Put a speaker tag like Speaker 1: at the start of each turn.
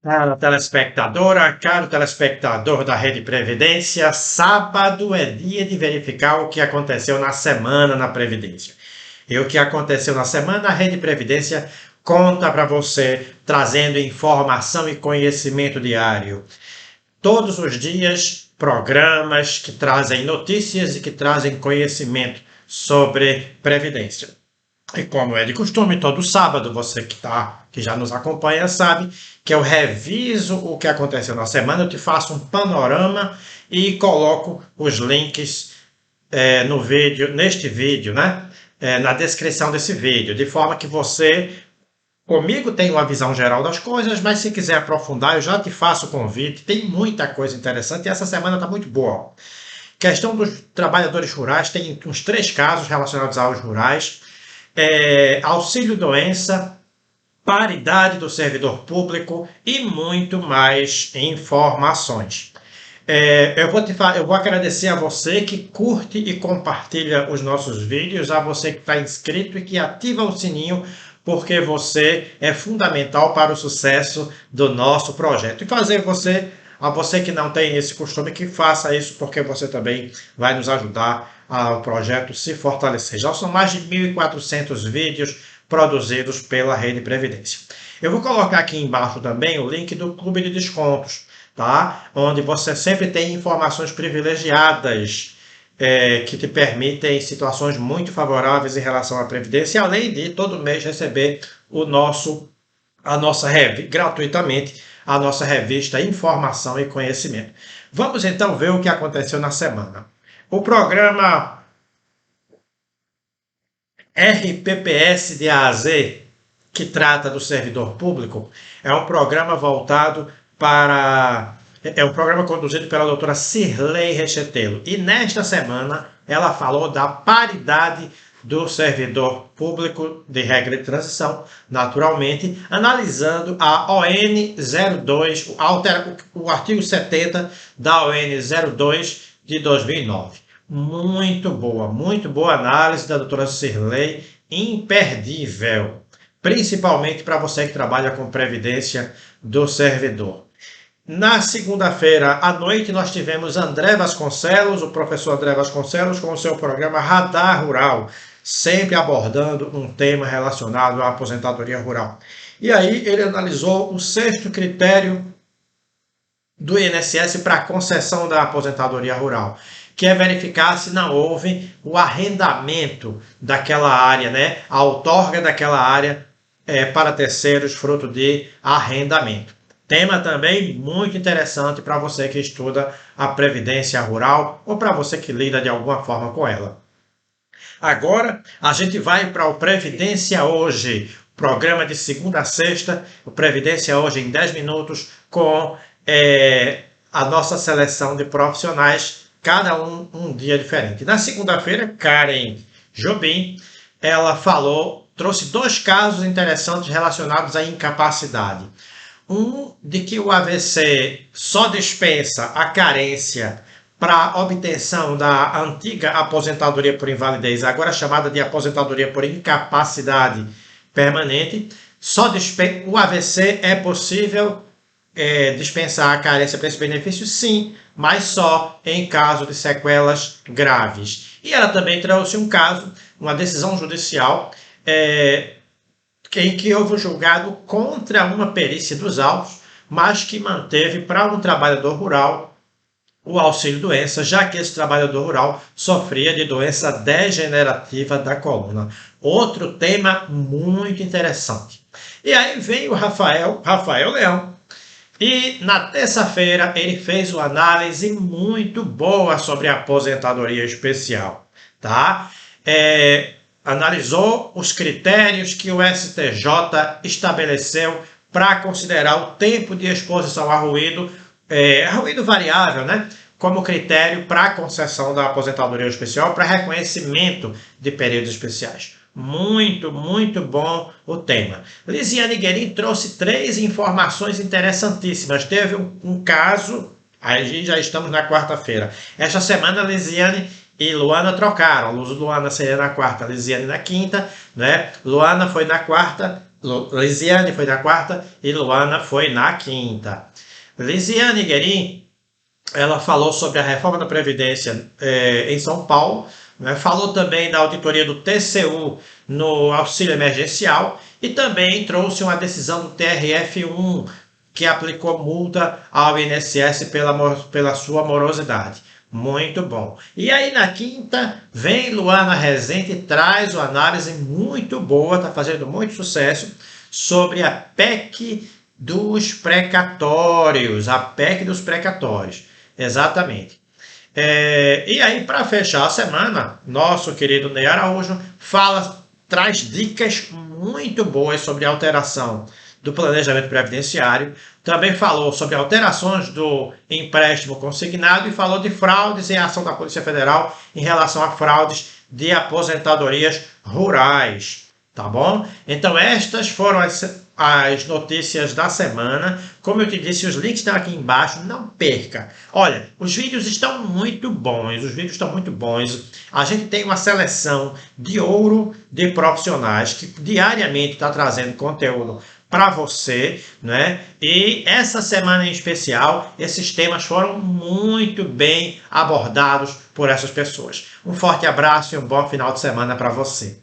Speaker 1: Cara telespectadora, caro telespectador da Rede Previdência, sábado é dia de verificar o que aconteceu na semana na Previdência. E o que aconteceu na semana, a Rede Previdência conta para você, trazendo informação e conhecimento diário. Todos os dias, programas que trazem notícias e que trazem conhecimento sobre Previdência. E como é de costume, todo sábado, você que já nos acompanha sabe que eu reviso o que aconteceu na semana, eu te faço um panorama e coloco os links no vídeo, neste vídeo, né? Na descrição desse vídeo, de forma que você, comigo, tem uma visão geral das coisas, mas se quiser aprofundar, eu já te faço o convite, tem muita coisa interessante e essa semana está muito boa. Questão dos trabalhadores rurais, tem uns 3 casos relacionados aos rurais. Auxílio-doença, paridade do servidor público e muito mais informações. Eu vou agradecer a você que curte e compartilha os nossos vídeos, a você que está inscrito e que ativa o sininho, porque você é fundamental para o sucesso do nosso projeto. E a você que não tem esse costume, que faça isso, porque você também vai nos ajudar ao projeto se fortalecer. Já são mais de 1.400 vídeos produzidos pela Rede Previdência. Eu vou colocar aqui embaixo também o link do Clube de Descontos, tá? Onde você sempre tem informações privilegiadas que te permitem situações muito favoráveis em relação à Previdência, além de todo mês receber gratuitamente a nossa revista Informação e Conhecimento. Vamos então ver o que aconteceu na semana. O programa RPPS de A a Z, que trata do servidor público, é um programa voltado para... É um programa conduzido pela doutora Cirlei Rechetelo. E nesta semana ela falou da paridade do servidor público de regra de transição, naturalmente, analisando a ON 02, o artigo 70 da ON 02 de 2009. Muito boa análise da doutora Cirlei, imperdível, principalmente para você que trabalha com previdência do servidor. Na segunda-feira à noite nós tivemos André Vasconcelos, o professor André Vasconcelos, com o seu programa Radar Rural, sempre abordando um tema relacionado à aposentadoria rural. E aí ele analisou o 6º critério do INSS para a concessão da aposentadoria rural, que é verificar se não houve o arrendamento daquela área, né? A outorga daquela área para terceiros, fruto de arrendamento. Tema também muito interessante para você que estuda a previdência rural ou para você que lida de alguma forma com ela. Agora a gente vai para o Previdência Hoje, programa de segunda a sexta, o Previdência Hoje em 10 minutos, com a nossa seleção de profissionais, cada um dia diferente. Na segunda-feira, Karen Jobim, ela trouxe 2 casos interessantes relacionados à incapacidade. Um de que o AVC só dispensa a carência para obtenção da antiga aposentadoria por invalidez, agora chamada de aposentadoria por incapacidade permanente. O AVC é possível dispensar a carência para esse benefício? Sim, mas só em caso de sequelas graves. E ela também trouxe um caso, uma decisão judicial, em que houve um julgado contra uma perícia dos autos, mas que manteve para um trabalhador rural o auxílio-doença, já que esse trabalhador rural sofria de doença degenerativa da coluna. Outro tema muito interessante. E aí vem o Rafael Leão, e na terça-feira ele fez uma análise muito boa sobre a aposentadoria especial, tá? Analisou os critérios que o STJ estabeleceu para considerar o tempo de exposição a ruído variável, né, como critério para a concessão da aposentadoria especial, para reconhecimento de períodos especiais. Muito bom o tema. Lisiane Guerin trouxe 3 informações interessantíssimas. Teve um caso, aí já estamos na quarta-feira. Esta semana, Lisiane e Luana trocaram. Luana seria na quarta, Lisiane na quinta, né? Luana foi na quarta Lisiane foi na quarta e Luana foi na quinta. Lisiane Guerin, ela falou sobre a reforma da Previdência em São Paulo, né? Falou também da auditoria do TCU no auxílio emergencial e também trouxe uma decisão do TRF1 que aplicou multa ao INSS pela sua morosidade. Muito bom. E aí na quinta vem Luana Rezende e traz uma análise muito boa, está fazendo muito sucesso, sobre a PEC dos precatórios. A PEC dos precatórios. Exatamente. E aí, para fechar a semana, nosso querido Ney Araújo traz dicas muito boas sobre alteração do planejamento previdenciário. Também falou sobre alterações do empréstimo consignado e falou de fraudes em ação da Polícia Federal em relação a fraudes de aposentadorias rurais. Tá bom? Então estas foram as notícias da semana. Como eu te disse, os links estão aqui embaixo, não perca. Olha, os vídeos estão muito bons, A gente tem uma seleção de ouro de profissionais que diariamente está trazendo conteúdo para você, né? E essa semana em especial, esses temas foram muito bem abordados por essas pessoas. Um forte abraço e um bom final de semana para você.